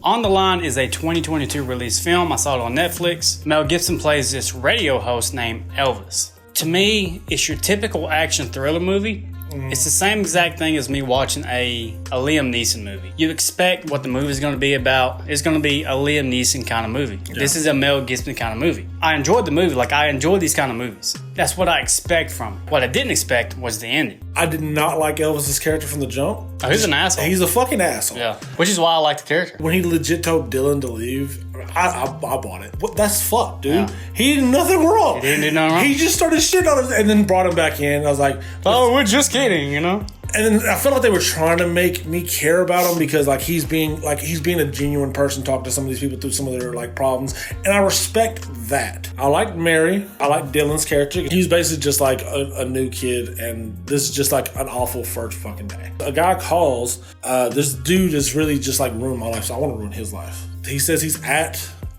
On the Line is a 2022 release film. I saw it on Netflix. Mel Gibson plays this radio host named Elvis. To me, it's your typical action thriller movie. It's the same exact thing as me watching a Liam Neeson movie. You expect what the movie is going to be about. It's going to be a Liam Neeson kind of movie. Yeah. This is a Mel Gibson kind of movie. I enjoyed the movie. Like, I enjoy these kind of movies. That's what I expect from it. What I didn't expect was the ending. I did not like Elvis's character from the jump. Oh, he's an asshole. He's a fucking asshole. Yeah, which is why I like the character. When he legit told Dylan to leave, I bought it. That's fucked, dude. Yeah. He did nothing wrong. He didn't do nothing wrong. He just started shitting on him and then brought him back in. I was like, oh, we're just kidding, you know? And then I felt like they were trying to make me care about him because he's being a genuine person, talking to some of these people through some of their like problems, and I respect that. I like Mary. I like Dylan's character. He's basically just like a new kid, and this is just like an awful first fucking day. A guy calls. This dude is really just like ruined my life, so I want to ruin his life. He says he's at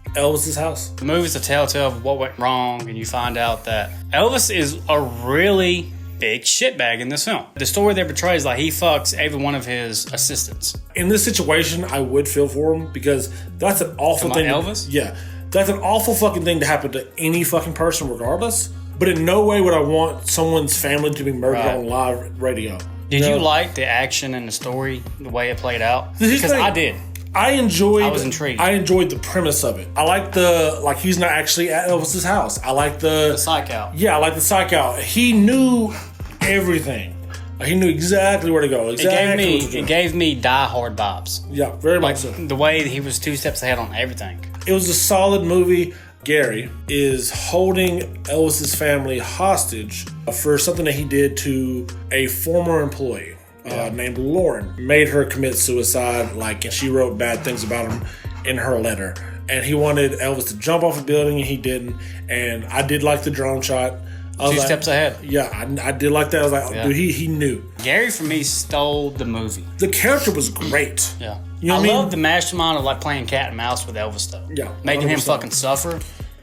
Elvis's house. The movie's a telltale of what went wrong, and you find out that Elvis is a really big shitbag in this film. The story they portray is like he fucks every one of his assistants. In this situation, I would feel for him because that's an awful thing. Elvis? Yeah. That's an awful fucking thing to happen to any fucking person regardless. But in no way would I want someone's family to be murdered on live radio. Did you like the action and the story, the way it played out? Because I did. I was intrigued. I enjoyed the premise of it. I like he's not actually at Elvis's house. I like the psych out. Yeah, I like the psych out. He knew everything. He knew exactly where to go. It gave me Die Hard vibes. Yeah, very much so. The way he was 2 steps ahead on everything. It was a solid movie. Gary is holding Elvis's family hostage for something that he did to a former employee. Named Lauren, made her commit suicide, and she wrote bad things about him in her letter. And he wanted Elvis to jump off a building, and he didn't. And I did like the drone shot. 2 steps ahead. Yeah, I did like that. I was like, dude, he knew. Gary, for me, stole the movie. The character was great. Yeah. You know I love the mastermind of playing cat and mouse with Elvis, though. Yeah. 100%. Making him fucking suffer.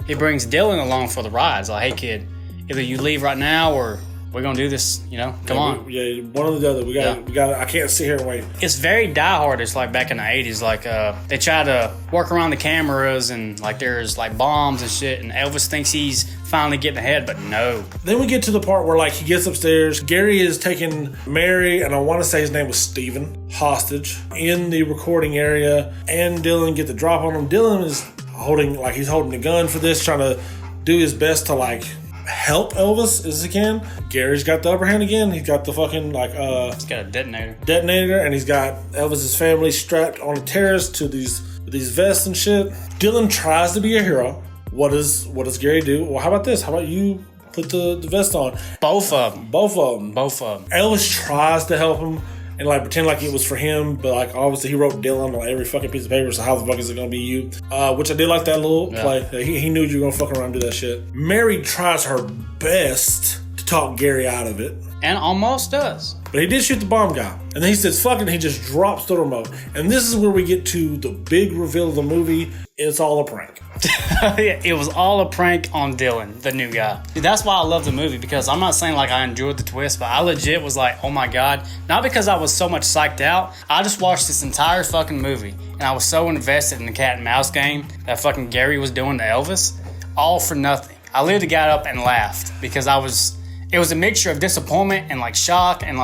He brings Dylan along for the ride. It's like, hey, kid, either you leave right now or we're going to do this, come on. One or the other. We got. I can't sit here and wait. It's very Die Hard. It's like back in the 80s. They try to work around the cameras and there's bombs and shit. And Elvis thinks he's finally getting ahead, but no. Then we get to the part where he gets upstairs. Gary is taking Mary, and I want to say his name was Steven, hostage in the recording area. And Dylan get the drop on him. Dylan is holding the gun for this, trying to do his best to help Elvis as he can. Gary's got the upper hand again. He's got the fucking he's got a detonator, and he's got Elvis's family strapped on a terrace to these vests and shit. Dylan tries to be a hero. What does Gary do? Well, how about this? How about you put the vest on? Both of them. Elvis tries to help him and pretend like it was for him, but obviously he wrote Dylan on every fucking piece of paper, so how the fuck is it gonna be you? Which I did like that little play. He knew you were gonna fuck around and do that shit. Mary tries her best to talk Gary out of it. And almost does. But he did shoot the bomb guy. And then he says, fuck it, and he just drops the remote. And this is where we get to the big reveal of the movie. It's all a prank. It was all a prank on Dylan, the new guy. That's why I love the movie, because I'm not saying I enjoyed the twist, but I legit was like, oh my God. Not because I was so much psyched out. I just watched this entire fucking movie, and I was so invested in the cat and mouse game that fucking Gary was doing to Elvis. All for nothing. I literally got up and laughed because it was a mixture of disappointment and shock and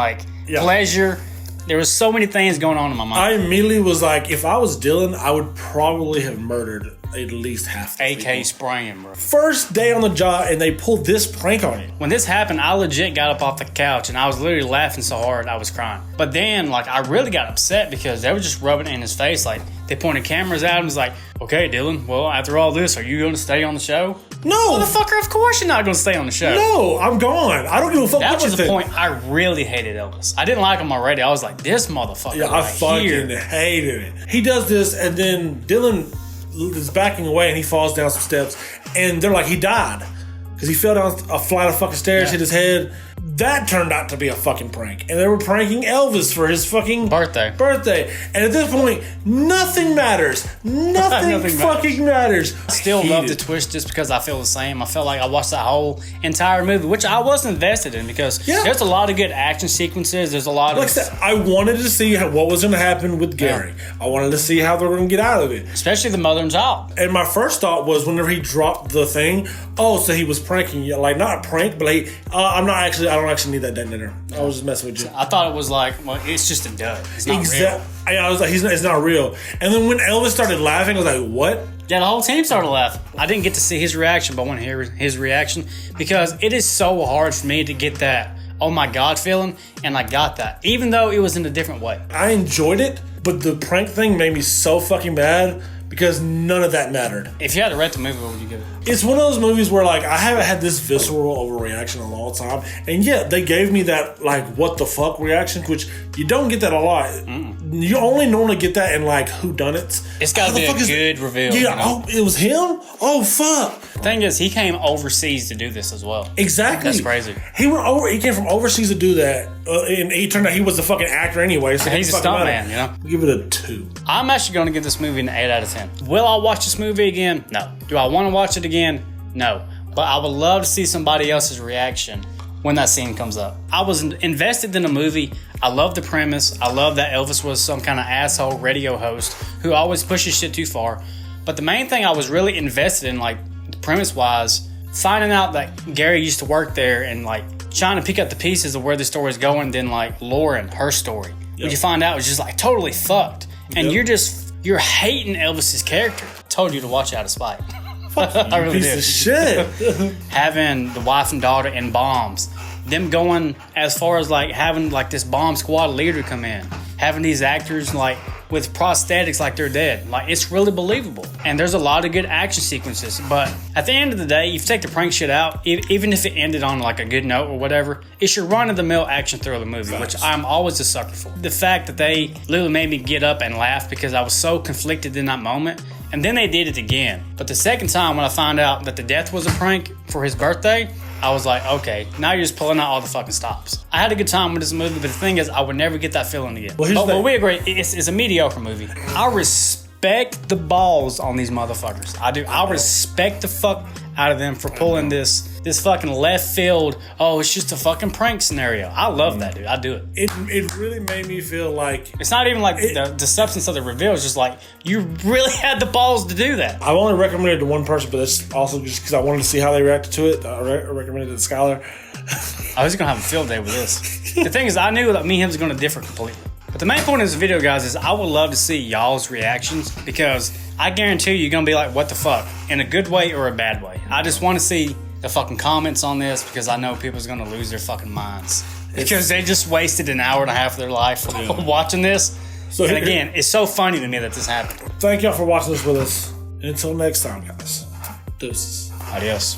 pleasure. There was so many things going on in my mind. I immediately was like, if I was Dylan, I would probably have murdered at least half the AK spraying, bro. First day on the job, and they pulled this prank on you. When this happened, I legit got up off the couch, and I was literally laughing so hard I was crying. But then, I really got upset because they were just rubbing it in his face. They pointed cameras at him. It was like, okay, Dylan, well, after all this, are you going to stay on the show? No. Motherfucker, of course you're not going to stay on the show. No, I'm gone. I don't give a fuck what you think. That was the point. I really hated Elvis. I didn't like him already. I was like, this motherfucker I fucking hated it. He does this, and then Dylan is backing away, and he falls down some steps, and they're like, he died. Because he fell down a flight of fucking stairs, hit his head. That turned out to be a fucking prank. And they were pranking Elvis for his fucking birthday. And at this point, nothing matters. Nothing fucking matters. I still love the twist just because I feel the same. I felt like I watched that whole entire movie, which I was invested in because there's a lot of good action sequences. There's a lot of... Like I said, I wanted to see what was going to happen with Gary. I wanted to see how they were going to get out of it. Especially the mother and child. And my first thought was whenever he dropped the thing, so he was pranking you. Like, not a prank, but I don't actually need that detonator. I was just messing with you. I thought it was like, well, it's just a dud. It's not real. I was like, it's not real. And then when Elvis started laughing, I was like, what? Yeah, the whole team started laughing. I didn't get to see his reaction, but I want to hear his reaction because it is so hard for me to get that oh my God feeling, and I got that, even though it was in a different way. I enjoyed it, but the prank thing made me so fucking mad because none of that mattered. If you had to rate the movie, what would you give it? It's one of those movies where, like, I haven't had this visceral overreaction in a long time. And yeah, they gave me that, like, what the fuck reaction, which you don't get that a lot. You only normally get that in, like, whodunnits. It's got to be a good reveal. Yeah, it was him? Oh, fuck. The thing is, he came overseas to do this as well. Exactly. That's crazy. He came from overseas to do that. And he turned out he was the fucking actor anyway. So he's a stuntman, you know? Give it a 2. I'm actually going to give this movie an 8 out of 10. Will I watch this movie again? No. Do I want to watch it again? No. But I would love to see somebody else's reaction when that scene comes up. I was invested in a movie. I love the premise. I love that Elvis was some kind of asshole radio host who always pushes shit too far. But the main thing I was really invested in, like, premise-wise, finding out that Gary used to work there and, like, trying to pick up the pieces of where the story's going, then, like, Lauren, her story. What you find out was just, like, totally fucked. And you're hating Elvis's character. Told you to watch Out of Spite. I really piece did. of shit. Having the wife and daughter in bombs. Them going as far as, like, having, like, this bomb squad leader come in. Having these actors, like, with prosthetics like they're dead. Like, it's really believable. And there's a lot of good action sequences. But at the end of the day, if you take the prank shit out, even if it ended on, like, a good note or whatever, it's your run-of-the-mill action thriller movie, which I'm always a sucker for. The fact that they literally made me get up and laugh because I was so conflicted in that moment. And then they did it again. But the second time when I found out that the death was a prank for his birthday, I was like, okay, now you're just pulling out all the fucking stops. I had a good time with this movie, but the thing is, I would never get that feeling again. Well, we agree, it's a mediocre movie. I respect the balls on these motherfuckers. I do. I respect the fuck out of them for pulling this fucking left field, it's just a fucking prank scenario. I love that, dude. I do it. It really made me feel like... It's not even like the substance of the reveal. It's just like, you really had the balls to do that. I've only recommended it to one person, but that's also just because I wanted to see how they reacted to it. I recommended it to Skylar. I was going to have a field day with this. The thing is, I knew that me and him was going to differ completely. But the main point of this video, guys, is I would love to see y'all's reactions because I guarantee you're going to be like, what the fuck? In a good way or a bad way. I just want to see the fucking comments on this because I know people's going to lose their fucking minds. Because they just wasted an hour and a half of their life watching this. So, and again, it's so funny to me that this happened. Thank y'all for watching this with us. Until next time, guys. Deuces. Adios.